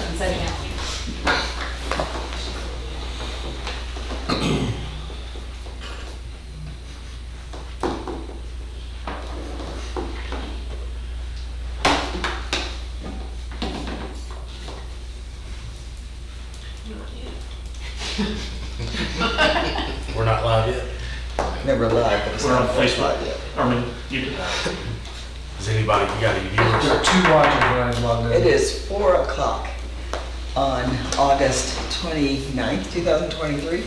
and setting out. We're not live yet. Never live, but it's We're on not Facebook. live yet. I mean, you can. Does anybody, you got any viewers? There are 2 watching when I logged in. It is 4 o'clock on August 29th, 2023,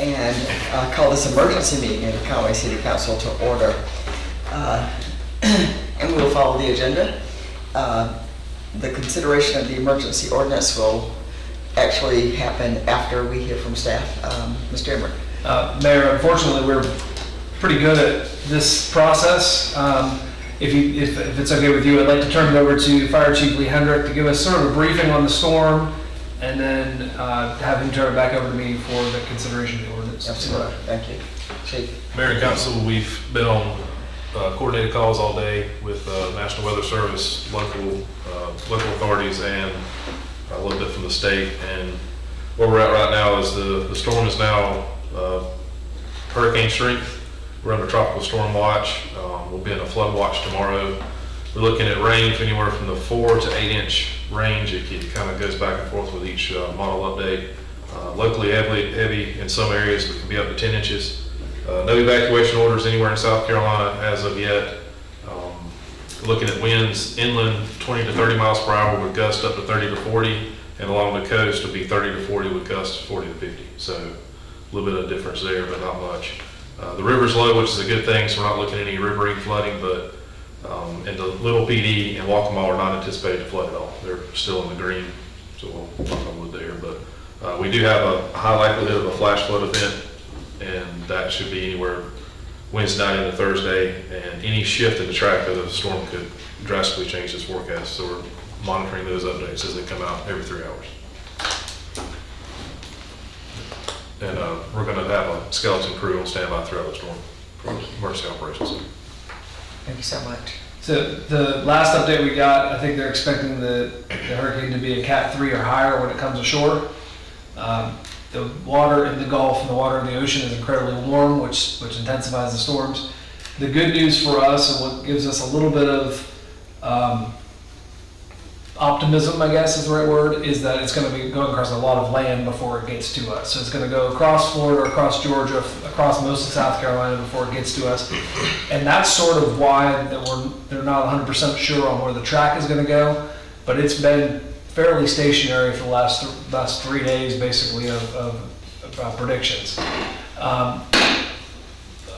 and I call this emergency meeting of the Conway City Council to order. And we'll follow the agenda. The consideration of the emergency ordinance will actually happen after we hear from staff. Mr. Emmerich. Mayor, unfortunately, we're pretty good at this process. If it's okay with you, I'd like to turn it over to Fire Chief Lee Hendrick to give us sort of a briefing on the storm, and then have him turn it back over to me for the consideration of the ordinance. Absolutely. Thank you. Chief. Mayor and council, we've been on coordinated calls all day with National Weather Service, local authorities, and a little bit from the state. And where we're at right now is the storm is now hurricane strength. We're under tropical storm watch. We'll be in a flood watch tomorrow. We're looking at range anywhere from the 4 to 8 inch range. It kind of goes back and forth with each model update. Locally heavy in some areas, it can be up to 10 inches. No evacuation orders anywhere in South Carolina as of yet. Looking at winds inland 20 to 30 miles per hour with gusts up to 30 to 40, and along the coast will be 30 to 40 with gusts 40 to 50. So a little bit of difference there, but not much. The river's low, which is a good thing, so we're not looking at any riverine flooding, but and the Little PD and Waccamaw are not anticipated to flood at all. They're still in the green, so we'll knock on wood there. But we do have a high likelihood of a flash flood event, and that should be anywhere Wednesday night into Thursday, and any shift in the track of the storm could drastically change this forecast. So we're monitoring those updates as they come out every 3 hours. And we're going to have a skeleton crew on standby throughout the storm for emergency operations. Thank you so much. So the last update we got, I think they're expecting the hurricane to be a Cat 3 or higher when it comes ashore. The water in the Gulf and the water in the ocean is incredibly warm, which intensifies the storms. The good news for us, and what gives us a little bit of optimism, I guess is the right word, is that it's going to be going across a lot of land before it gets to us. So it's going to go across Florida, across Georgia, across most of South Carolina before it gets to us. And that's sort of why they're not 100% sure on where the track is going to go, but it's been fairly stationary for the last 3 days, basically, of predictions. I'm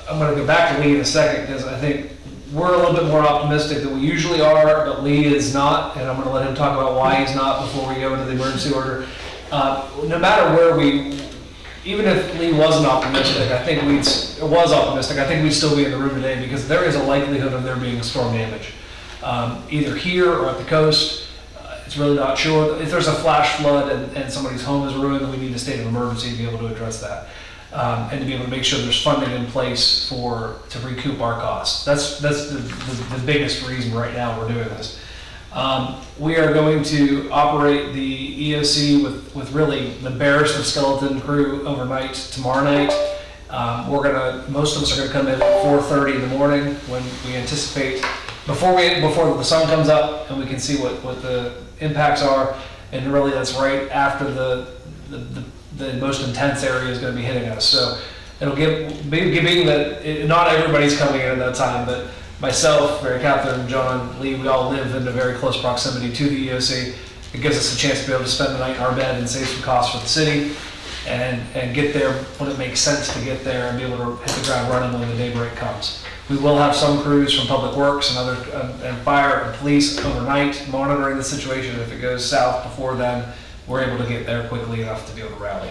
going to go back to Lee in a second, because I think we're a little bit more optimistic than we usually are, but Lee is not, and I'm going to let him talk about why he's not before we go into the emergency order. No matter where even if Lee wasn't optimistic, I think we'd still be in the room today, because there is a likelihood of there being storm damage, either here or at the coast. It's really not sure. If there's a flash flood and somebody's home is ruined, then we need a state of emergency to be able to address that. And to be able to make sure there's funding in place to recoup our costs. That's the biggest reason right now we're doing this. We are going to operate the EOC with really the barest of skeleton crew overnight tomorrow night. Most of us are gonna come in at 4:30 in the morning, when we anticipate, before the sun comes up and we can see what the impacts are. And really that's right after the most intense area is going to be hitting us. So it'll being that not everybody's coming in at that time, but myself, Mary Catherine, John, Lee, we all live in a very close proximity to the EOC. It gives us a chance to be able to spend the night in our bed and save some costs for the city, and get there when it makes sense to get there and be able to hit the ground running when the daybreak comes. We will have some crews from Public Works and and fire and police overnight monitoring the situation. If it goes south before then, we're able to get there quickly enough to be able to rally.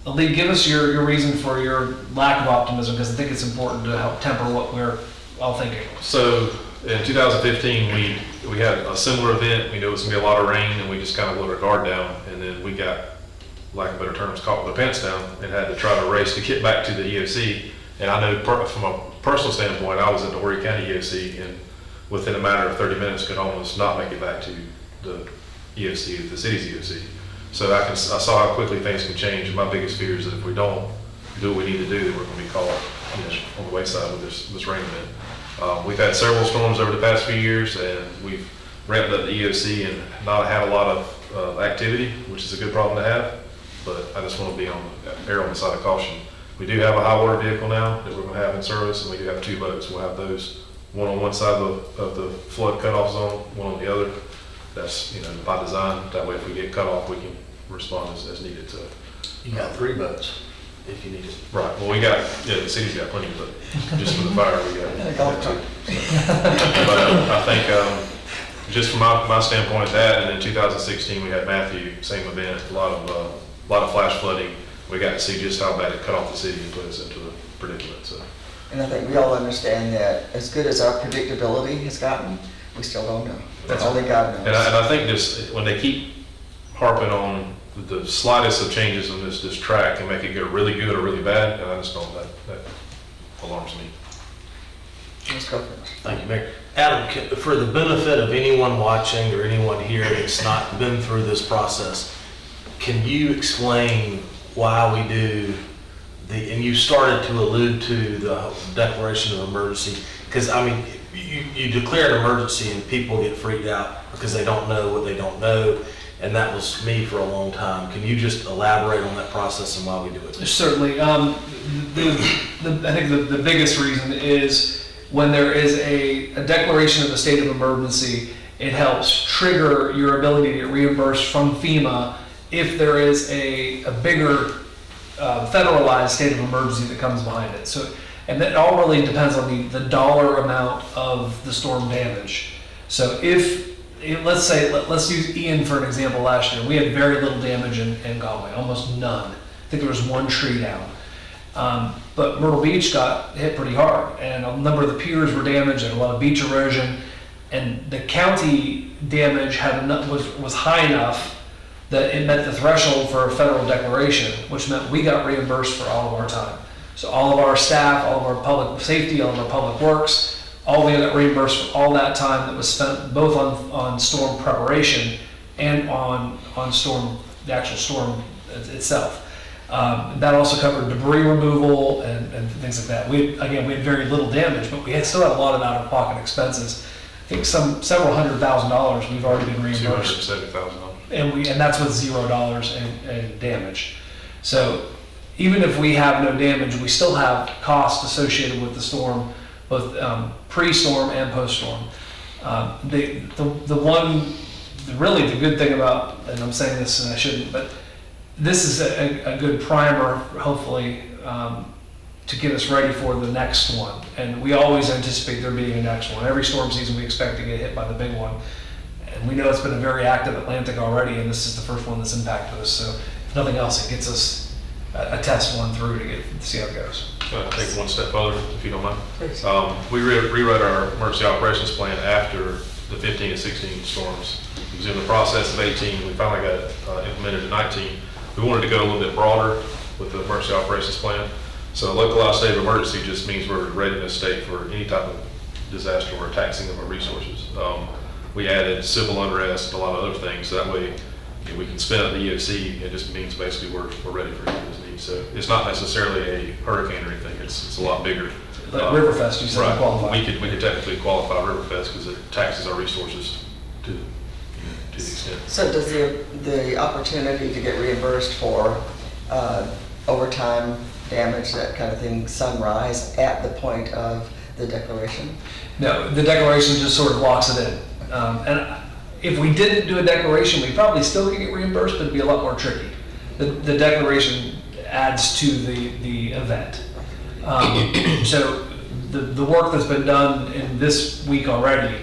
Lee, give us your reason for your lack of optimism, because I think it's important to help temper what we're all thinking. So in 2015, we had a similar event. We knew it was going to be a lot of rain, and we just kind of let our guard down. And then we got, lack of better terms, caught with our pants down and had to try to race to get back to the EOC. And I know from a personal standpoint, I was in the Horry County EOC, and within a matter of 30 minutes could almost not make it back to the EOC, the city's EOC. So I saw how quickly things can change, and my biggest fear is that if we don't do what we need to do, that we're gonna be caught, on the wayside with this rain event. We've had several storms over the past few years, and we've ramped up the EOC and not had a lot of activity, which is a good problem to have, but I just want to be err on the side of caution. We do have a high water vehicle now that we're going to have in service, and we do have 2 boats. We'll have those, one on one side of the flood cutoff zone, one on the other. That's, by design. That way, if we get cut off, we can respond as needed. So You got 3 boats if you need it. right. Well, the city's got plenty, but just for the fire, we got. And a golf cart. But I think just from my standpoint at that, and in 2016 we had Matthew, same event, a lot of flash flooding. We got to see just how bad it cut off the city and put us into a predicament. So. And I think we all understand that as good as our predictability has gotten, we still don't know. That's Only God knows. And I think just when they keep harping on the slightest of changes on this track can make it go really good or really bad, and I just don't, that alarms me. Let's go for it. Thank you, Mayor. Adam, for the benefit of anyone watching or anyone here that's not been through this process, can you explain why we do and you started to allude to the declaration of emergency, because I mean, you declare an emergency and people get freaked out because they don't know what they don't know, and that was me for a long time. Can you just elaborate on that process and why we do it? Certainly. I think the biggest reason is when there is a declaration of a state of emergency, it helps trigger your ability to get reimbursed from FEMA if there is a bigger federalized state of emergency that comes behind it. So, and that all really depends on the dollar amount of the storm damage. So let's use Ian for an example. Last year we had very little damage in Conway, almost none. I think there was 1 tree down. But Myrtle Beach got hit pretty hard, and a number of the piers were damaged and a lot of beach erosion, and the county damage was high enough that it met the threshold for a federal declaration, which meant we got reimbursed for all of our time. So all of our staff, all of our public safety, all of our public works, all we got reimbursed for all that time that was spent both on storm preparation and on the actual storm itself. That also covered debris removal and things like that. We had very little damage, but we still had a lot of out-of-pocket expenses. I think several $100,000 we've already been reimbursed. $270,000. And that's with $0 in damage. So even if we have no damage, we still have costs associated with the storm, both pre-storm and post-storm. The good thing about, and I'm saying this and I shouldn't, but this is a good primer, hopefully, to get us ready for the next one. And we always anticipate there being a next one. Every storm season we expect to get hit by the big one. And we know it's been a very active Atlantic already, and this is the first one that's impacted us. So if nothing else, it gets us a test one through to see how it goes. I'll take one step further, if you don't mind. Please. We rewrote our emergency operations plan after the 15 and 16 storms. It was in the process of 18. We finally got it implemented in 19. We wanted to go a little bit broader with the emergency operations plan. So a localized state of emergency just means we're in readiness state for any type of disaster or taxing of our resources. We added civil unrest and a lot of other things. So that way we can spend at the EOC. It just means basically we're ready for any needs. So it's not necessarily a hurricane or anything. It's a lot bigger. Like Riverfest, you said, right. qualify. We could technically qualify Riverfest because it taxes our resources to the extent. So does the opportunity to get reimbursed for overtime damage, that kind of thing, sunrise at the point of the declaration? No, the declaration just sort of locks it in. And if we didn't do a declaration, we probably still could get reimbursed, but it'd be a lot more tricky. The declaration adds to the event. So the work that's been done in this week already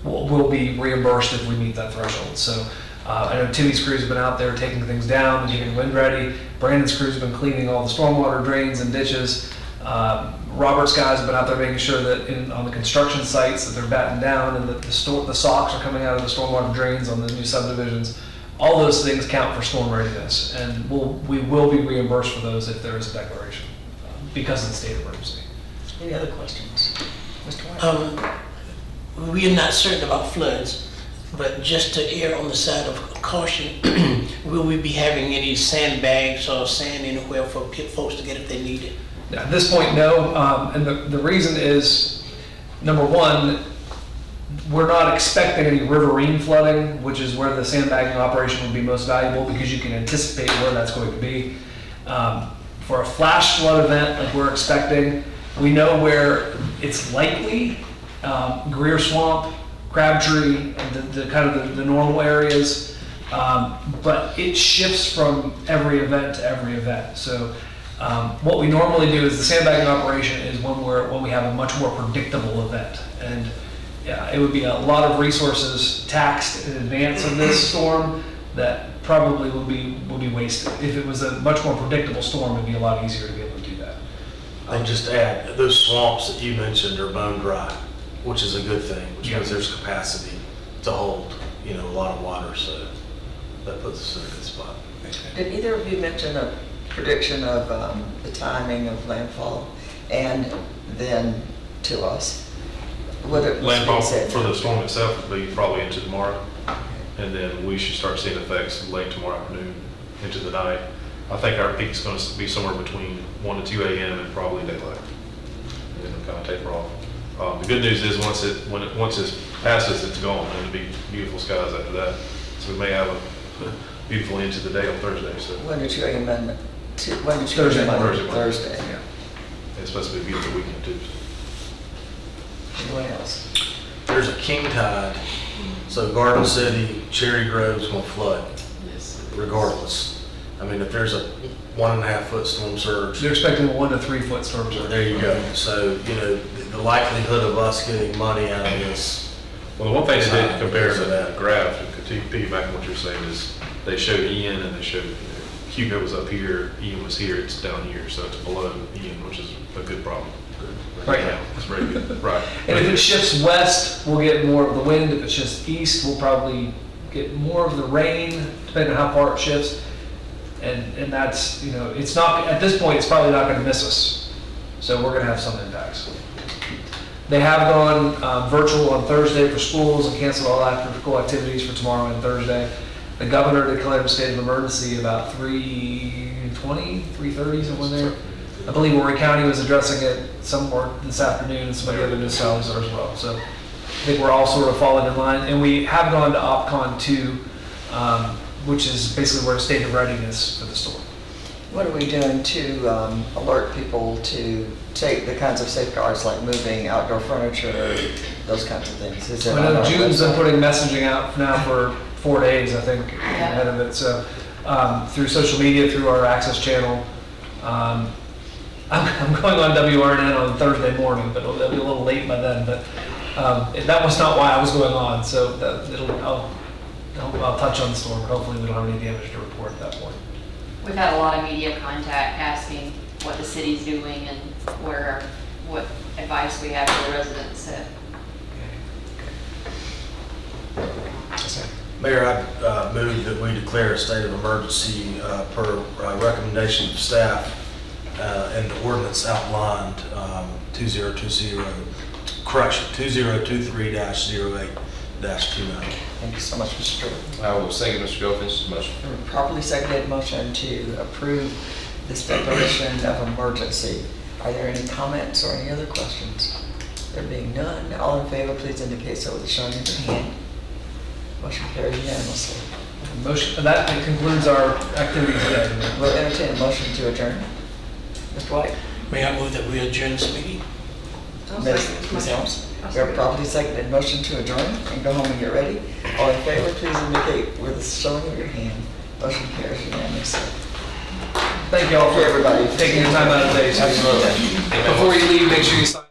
will be reimbursed if we meet that threshold. So I know Timmy's crews have been out there taking things down and getting wind ready. Brandon's crews have been cleaning all the stormwater drains and ditches. Robert's guys have been out there making sure that on the construction sites that they're batting down and that the socks are coming out of the stormwater drains on the new subdivisions. All those things count for storm readiness, and we will be reimbursed for those if there is a declaration because of the state of emergency. Any other questions? Mr. White? We are not certain about floods. But just to err on the side of caution, will we be having any sandbags or sand anywhere for folks to get if they need it? At this point, no, and the reason is, number one, we're not expecting any riverine flooding, which is where the sandbagging operation would be most valuable because you can anticipate where that's going to be. For a flash flood event like we're expecting, we know where it's likely, Greer Swamp, Crabtree, and the kind of the normal areas, but it shifts from every event to every event. So what we normally do is the sandbagging operation is when we have a much more predictable event. And yeah, it would be a lot of resources taxed in advance of this storm that probably would be wasted. If it was a much more predictable storm, it'd be a lot easier to be able to do that. And just to add, those swamps that you mentioned are bone dry, which is a good thing, which means there's capacity to hold, a lot of water, so that puts us in a good spot. Did either of you mention a prediction of the timing of landfall and then to us? Whether it was Landfall being said. for the storm itself will be probably into tomorrow, and then we should start seeing effects late tomorrow afternoon into the night. I think our peak's going to be somewhere between 1 to 2 a.m. and probably daylight, and then it'll kind of taper off. The good news is once it passes, it's gone, and it'll be beautiful skies after that. So we may have a beautiful end to the day on Thursday. So 1 to 2 a.m. When did you Thursday amend morning. Thursday. Yeah. it's supposed to be a beautiful weekend too. Anyone else? There's a king tide, so Garden City, Cherry Grove's gonna flood regardless. I mean, if there's a 1.5 foot storm surge, They're expecting a 1 to 3 foot storm surge. there you go. So, the likelihood of us getting money out of this, Well, the one thing they did compare So to that- that graph, and to piggyback on what you're saying, is they showed Ian and they showed, Hugo was up here, Ian was here, it's down here, so it's below Ian, which is a good problem. Right. now. It's very good, right. And if it shifts west, we'll get more of the wind. If it shifts east, we'll probably get more of the rain, depending on how far it shifts. And that's, it's not, at this point, it's probably not gonna miss us. So we're gonna have some impacts. They have gone virtual on Thursday for schools and canceled all after-school activities for tomorrow and Thursday. The governor declared a state of emergency about 3:20, 3:30, somewhere there. I believe Horry County was addressing it somewhere this afternoon, and some of the other municipalities are as well. So I think we're all sort of falling in line. And we have gone to OPCON 2, which is basically where a state of readiness for the storm. What are we doing to alert people to take the kinds of safeguards like moving outdoor furniture, those kinds of things? Is it I on know our June's been website? putting messaging out now for 4 days, I think, ahead of it. So through social media, through our access channel. I'm going on WRNN on Thursday morning, but it'll be a little late by then. But that was not why I was going on. So I'll touch on the storm, but hopefully we don't have any damage to report at that point. We've had a lot of media contact asking what the city's doing and what advice we have for the residents. So Mayor, I move that we declare a state of emergency per recommendation of staff and the ordinance outlined 2023-08-29. Thank you so much, Mr. Stewart. I will second Mr. Goffins' motion. Properly seconded motion to approve this declaration of emergency. Are there any comments or any other questions? There being none, all in favor, please indicate so with the showing of your hand. Motion carries unanimously. That concludes our activity today. We'll entertain a motion to adjourn. Mr. White? May I move that we adjourn this meeting? Ms. Helms? We have properly seconded motion to adjourn and go home and get ready. All in favor, please indicate with the showing of your hand. Motion carries unanimously. Thank you all for Everybody. taking your time out of the day. Absolutely. Before you leave, make sure you sign.